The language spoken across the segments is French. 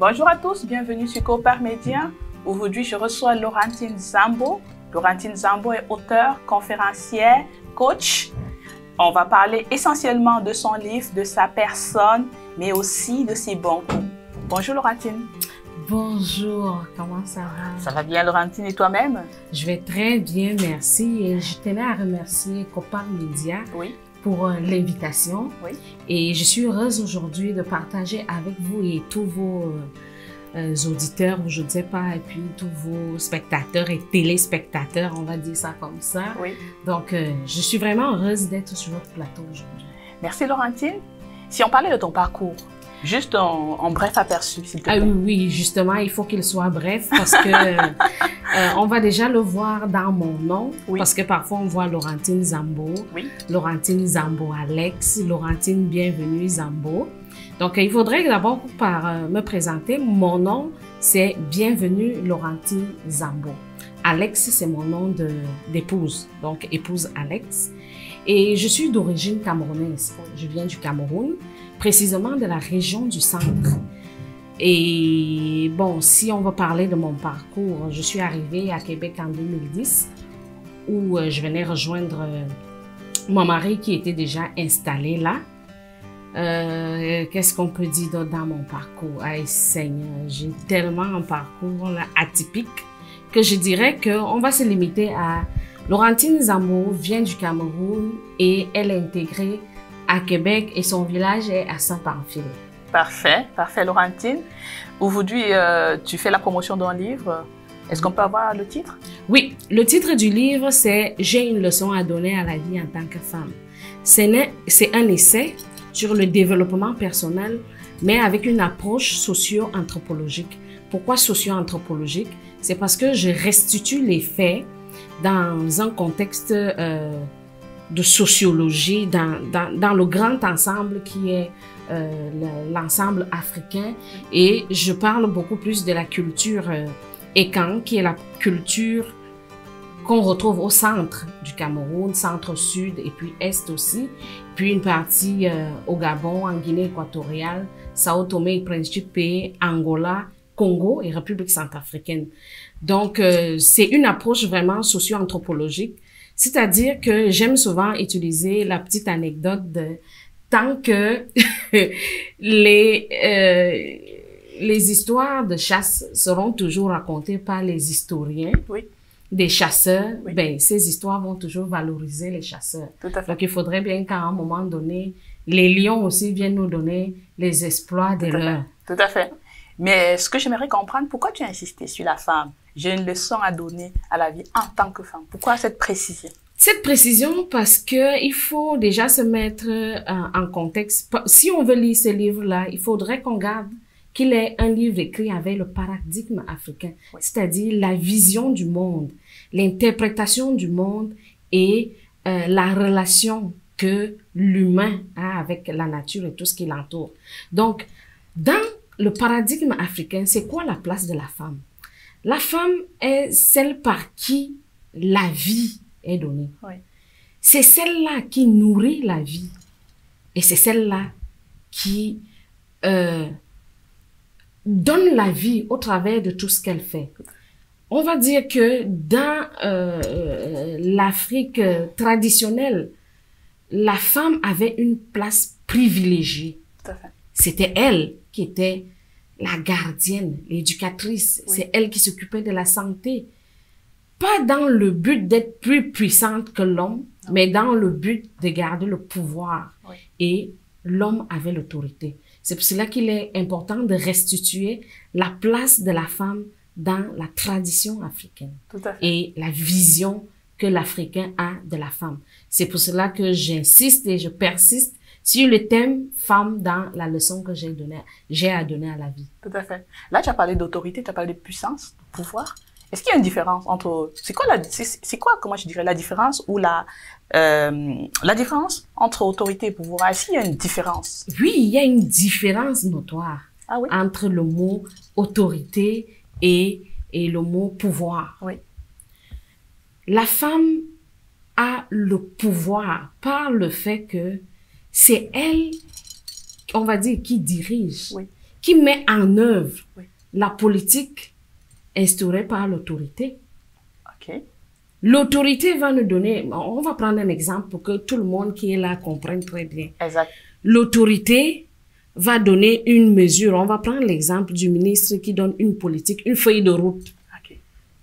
Bonjour à tous, bienvenue sur Coopar Média. Aujourd'hui, je reçois Laurentine Zambo. Laurentine Zambo est auteure, conférencière, coach. On va parler essentiellement de son livre, de sa personne, mais aussi de ses bons coups. Bonjour Laurentine. Bonjour, comment ça va? Ça va bien Laurentine et toi-même? Je vais très bien, merci. Et je tenais à remercier Coopar Média pour l'invitation. Oui. Et je suis heureuse aujourd'hui de partager avec vous et tous vos auditeurs, je ne sais pas, et puis tous vos spectateurs et téléspectateurs, on va dire ça comme ça. Oui. Donc, je suis vraiment heureuse d'être sur votre plateau aujourd'hui. Merci Laurentine. Si on parlait de ton parcours, juste en bref aperçu, s'il te plaît. Ah oui, justement, il faut qu'il soit bref parce que on va déjà le voir dans mon nom, parce que parfois on voit Laurentine Zambo, Laurentine Zambo Alex, Laurentine Bienvenue Zambo. Donc, il faudrait d'abord me présenter. Mon nom, c'est Bienvenue Laurentine Zambo. Alex, c'est mon nom d'épouse, donc épouse Alex. Et je suis d'origine camerounaise. Je viens du Cameroun, précisément de la région du centre. Et bon, si on va parler de mon parcours, je suis arrivée à Québec en 2010, où je venais rejoindre mon mari qui était déjà installé là. Qu'est-ce qu'on peut dire dans mon parcours? Aïe Seigneur, j'ai tellement un parcours là, atypique que je dirais qu'on va se limiter à Laurentine Zambo vient du Cameroun et elle est intégrée à Québec et son village est à Saint-Pamphile. Parfait, parfait Laurentine. Aujourd'hui, tu fais la promotion d'un livre. Est-ce qu'on peut avoir le titre? Oui, le titre du livre c'est « J'ai une leçon à donner à la vie en tant que femme ». C'est un essai sur le développement personnel, mais avec une approche socio-anthropologique. Pourquoi socio-anthropologique? C'est parce que je restitue les faits dans un contexte de sociologie, dans le grand ensemble qui est l'ensemble africain. Et je parle beaucoup plus de la culture Ekan, qui est la culture qu'on retrouve au centre du Cameroun, centre-sud et puis est aussi, puis une partie au Gabon, en Guinée équatoriale, Sao Tomé et Principe, Angola, Congo et République centrafricaine. Donc, c'est une approche vraiment socio-anthropologique, c'est-à-dire que j'aime souvent utiliser la petite anecdote de tant que les histoires de chasse seront toujours racontées par les historiens des chasseurs, ben, ces histoires vont toujours valoriser les chasseurs. Tout à fait. Donc, il faudrait bien qu'à un moment donné, les lions aussi viennent nous donner les exploits des leurs. Tout à fait. Mais ce que j'aimerais comprendre, pourquoi tu as insisté sur la femme? J'ai une leçon à donner à la vie en tant que femme. Pourquoi cette précision? Cette précision parce que il faut déjà se mettre en contexte. Si on veut lire ce livre-là, il faudrait qu'on garde qu'il est un livre écrit avec le paradigme africain, c'est-à-dire la vision du monde, l'interprétation du monde et la relation que l'humain a avec la nature et tout ce qui l'entoure. Donc, dans le paradigme africain, c'est quoi la place de la femme? La femme est celle par qui la vie est donnée. C'est celle-là qui nourrit la vie. Et c'est celle-là qui donne la vie au travers de tout ce qu'elle fait. On va dire que dans l'Afrique traditionnelle, la femme avait une place privilégiée. C'était elle qui était la gardienne, l'éducatrice. C'est elle qui s'occupait de la santé. Pas dans le but d'être plus puissante que l'homme, mais dans le but de garder le pouvoir. Et l'homme avait l'autorité. C'est pour cela qu'il est important de restituer la place de la femme dans la tradition africaine. Tout à fait. Et la vision que l'Africain a de la femme. C'est pour cela que j'insiste et je persiste sur le thème femme dans la leçon que j'ai à donner à la vie. Tout à fait. Là, tu as parlé d'autorité, tu as parlé de puissance, de pouvoir. Est-ce qu'il y a une différence entre, c'est quoi, comment je dirais, la différence ou la différence entre autorité et pouvoir? Est-ce qu'il y a une différence? Oui, il y a une différence notoire entre le mot autorité et le mot pouvoir. La femme a le pouvoir par le fait que c'est elle, on va dire, qui dirige, qui met en œuvre Oui. la politique instaurée par l'autorité. OK. L'autorité va nous donner, on va prendre un exemple pour que tout le monde qui est là comprenne très bien. Exact. L'autorité va donner une mesure. On va prendre l'exemple du ministre qui donne une politique, une feuille de route. OK.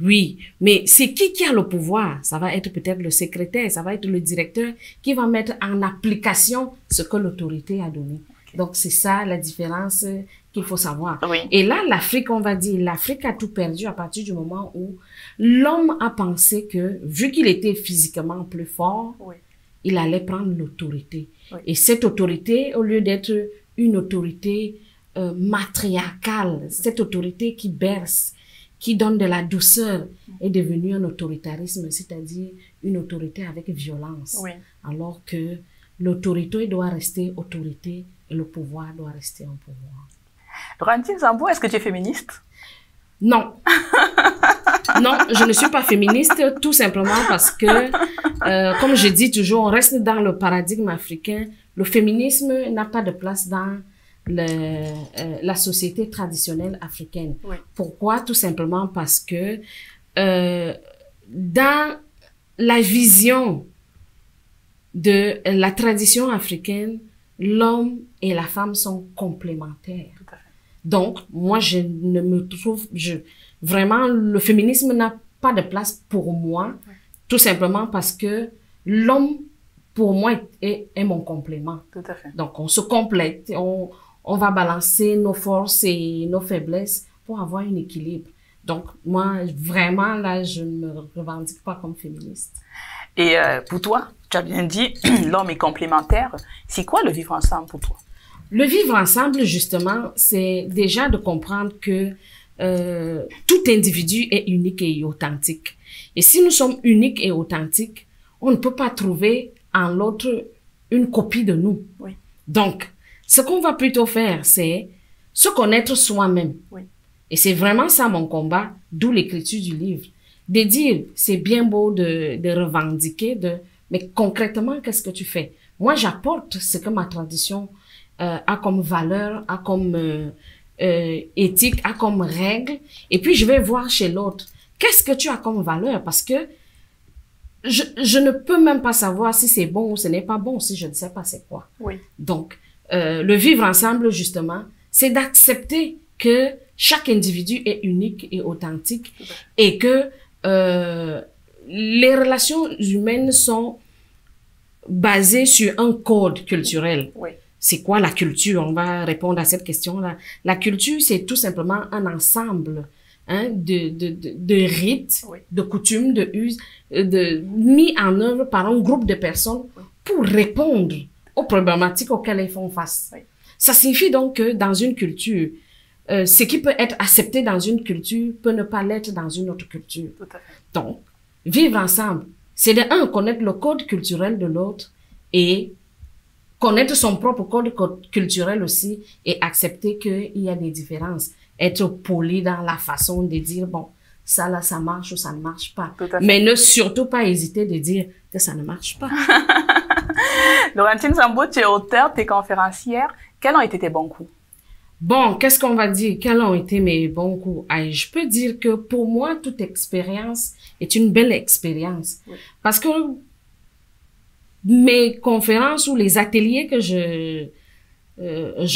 Oui, mais c'est qui a le pouvoir? Ça va être peut-être le secrétaire, ça va être le directeur qui va mettre en application ce que l'autorité a donné. Okay. Donc, c'est ça la différence qu'il faut savoir. Oui. Et là, l'Afrique, on va dire, l'Afrique a tout perdu à partir du moment où l'homme a pensé que, vu qu'il était physiquement plus fort, Oui. il allait prendre l'autorité. Oui. Et cette autorité, au lieu d'être une autorité matriarcale, cette autorité qui berce, qui donne de la douceur, est devenue un autoritarisme, c'est-à-dire une autorité avec violence. Oui. Alors que l'autorité doit rester autorité et le pouvoir doit rester un pouvoir. Laurentine Sambou, est-ce que tu es féministe? Non. Non, je ne suis pas féministe, tout simplement parce que, comme je dis toujours, on reste dans le paradigme africain. Le féminisme n'a pas de place dans la société traditionnelle africaine. Oui. Pourquoi? Tout simplement parce que dans la vision de la tradition africaine, l'homme et la femme sont complémentaires. Tout à fait. Donc, moi, je ne me trouve... Vraiment, le féminisme n'a pas de place pour moi, tout simplement parce que l'homme, pour moi, est mon complément. Tout à fait. Donc, on se complète, on va balancer nos forces et nos faiblesses pour avoir un équilibre. Donc, moi, vraiment, là, je ne me revendique pas comme féministe. Et pour toi, tu as bien dit, l'homme est complémentaire. C'est quoi le vivre ensemble pour toi? Le vivre ensemble, justement, c'est déjà de comprendre que tout individu est unique et authentique. Et si nous sommes uniques et authentiques, on ne peut pas trouver en l'autre une copie de nous. Oui. Donc, ce qu'on va plutôt faire, c'est se connaître soi-même. Oui. Et c'est vraiment ça mon combat, d'où l'écriture du livre. De dire, c'est bien beau de revendiquer, mais concrètement, qu'est-ce que tu fais? Moi, j'apporte ce que ma tradition a comme valeur, a comme éthique, a comme règle, et puis je vais voir chez l'autre. Qu'est-ce que tu as comme valeur? Parce que je ne peux même pas savoir si c'est bon ou ce n'est pas bon, si je ne sais pas c'est quoi. Oui. Donc, le vivre ensemble, justement, c'est d'accepter que chaque individu est unique et authentique et que les relations humaines sont basées sur un code culturel. Oui. C'est quoi la culture? On va répondre à cette question-là. La culture, c'est tout simplement un ensemble de rites, oui, de coutumes, de us, mis en œuvre par un groupe de personnes pour répondre aux problématiques auxquelles elles font face. Oui. Ça signifie donc que dans une culture, ce qui peut être accepté dans une culture peut ne pas l'être dans une autre culture. Tout à fait. Donc, vivre ensemble, c'est de connaître le code culturel de l'autre et connaître son propre code culturel aussi et accepter qu'il y a des différences. Être poli dans la façon de dire, bon, ça là, ça marche ou ça ne marche pas. Mais ne surtout pas hésiter de dire que ça ne marche pas. Laurentine Sambou, tu es auteure, tu es conférencière. Quels ont été tes bons coups? Bon, qu'est-ce qu'on va dire? Quels ont été mes bons coups? Je peux dire que pour moi, toute expérience est une belle expérience. Oui. Parce que mes conférences ou les ateliers que je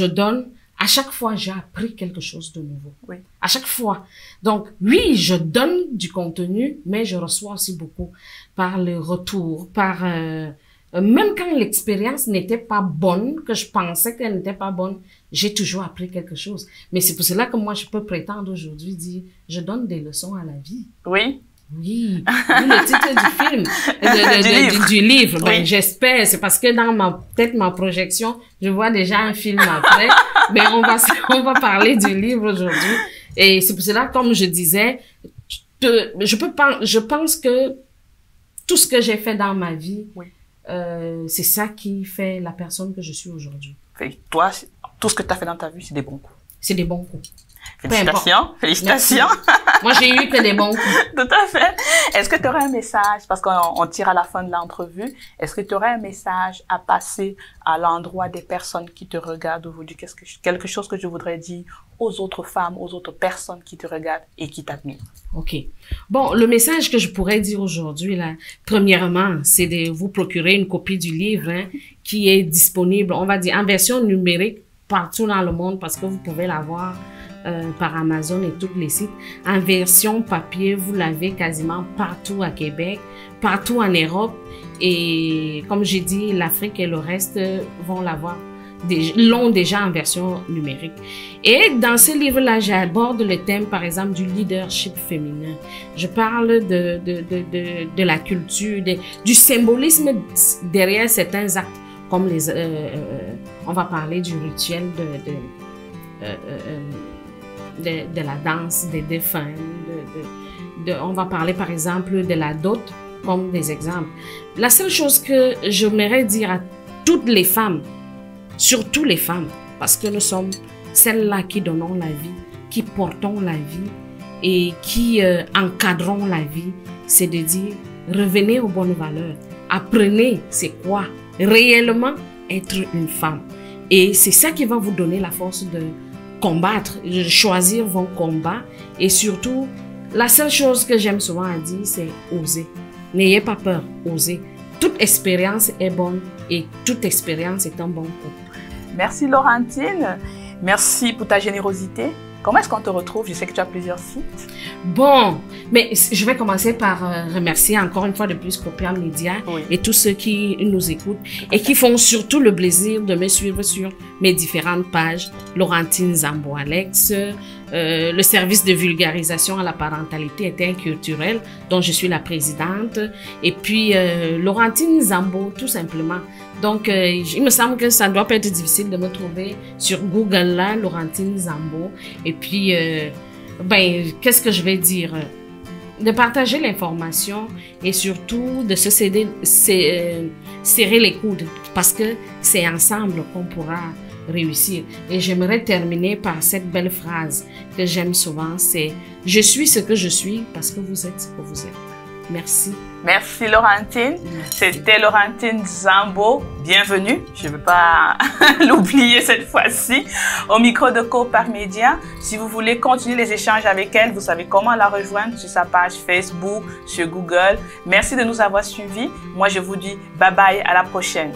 donne, à chaque fois, j'ai appris quelque chose de nouveau. Oui. À chaque fois. Donc, oui, je donne du contenu, mais je reçois aussi beaucoup par le retour, par... même quand l'expérience n'était pas bonne, que je pensais qu'elle n'était pas bonne, j'ai toujours appris quelque chose. Mais c'est pour cela que moi, je peux prétendre aujourd'hui dire, je donne des leçons à la vie. Oui. Oui, le titre du film, du livre. Ben, oui. J'espère, c'est parce que dans ma projection, je vois déjà un film après. Mais on va parler du livre aujourd'hui. Et c'est pour cela, comme je disais, je pense que tout ce que j'ai fait dans ma vie, oui, c'est ça qui fait la personne que je suis aujourd'hui. Toi, tout ce que tu as fait dans ta vie, c'est des bons coups. C'est des bons coups. Félicitations, félicitations. Moi, j'ai eu que des bons coups. Tout à fait. Est-ce que tu aurais un message, parce qu'on tire à la fin de l'entrevue, est-ce que tu aurais un message à passer à l'endroit des personnes qui te regardent aujourd'hui? Quelque chose que je voudrais dire aux autres femmes, aux autres personnes qui te regardent et qui t'admirent? OK. Bon, le message que je pourrais dire aujourd'hui, là, premièrement, c'est de vous procurer une copie du livre qui est disponible, on va dire, en version numérique partout dans le monde parce que vous pouvez l'avoir par Amazon et tous les sites. En version papier, vous l'avez quasiment partout à Québec, partout en Europe. Et comme j'ai dit, l'Afrique et le reste vont l'avoir, l'ont déjà en version numérique. Et dans ce livre-là, j'aborde le thème, par exemple, du leadership féminin. Je parle de la culture, du symbolisme derrière certains actes, comme on va parler du rituel de la danse des défunts, on va parler par exemple de la dot comme des exemples. La seule chose que j'aimerais dire à toutes les femmes, surtout les femmes, parce que nous sommes celles-là qui donnons la vie, qui portons la vie et qui encadrons la vie, c'est de dire revenez aux bonnes valeurs, apprenez c'est quoi réellement être une femme. Et c'est ça qui va vous donner la force de combattre, de choisir vos combats. Et surtout, la seule chose que j'aime souvent dire, c'est oser. N'ayez pas peur, osez. Toute expérience est bonne et toute expérience est un bon coup. Merci Laurentine. Merci pour ta générosité. Comment est-ce qu'on te retrouve? Je sais que tu as plusieurs sites. Bon, mais je vais commencer par remercier encore une fois de plus Copia Media et tous ceux qui nous écoutent et qui font surtout le plaisir de me suivre sur mes différentes pages. Laurentine Zambo Alex, le service de vulgarisation à la parentalité interculturelle dont je suis la présidente, et puis Laurentine Zambo tout simplement. Donc, il me semble que ça ne doit pas être difficile de me trouver sur Google là, Laurentine Zambo. Et puis, qu'est-ce que je vais dire? De partager l'information et surtout de se serrer les coudes parce que c'est ensemble qu'on pourra réussir. Et j'aimerais terminer par cette belle phrase que j'aime souvent, c'est « Je suis ce que je suis parce que vous êtes ce que vous êtes ». Merci. Merci Laurentine. C'était Laurentine Zambo. Bienvenue. Je ne veux pas l'oublier cette fois-ci. Au micro de Copar Media. Si vous voulez continuer les échanges avec elle, vous savez comment la rejoindre sur sa page Facebook, sur Google. Merci de nous avoir suivis. Moi, je vous dis bye bye, à la prochaine.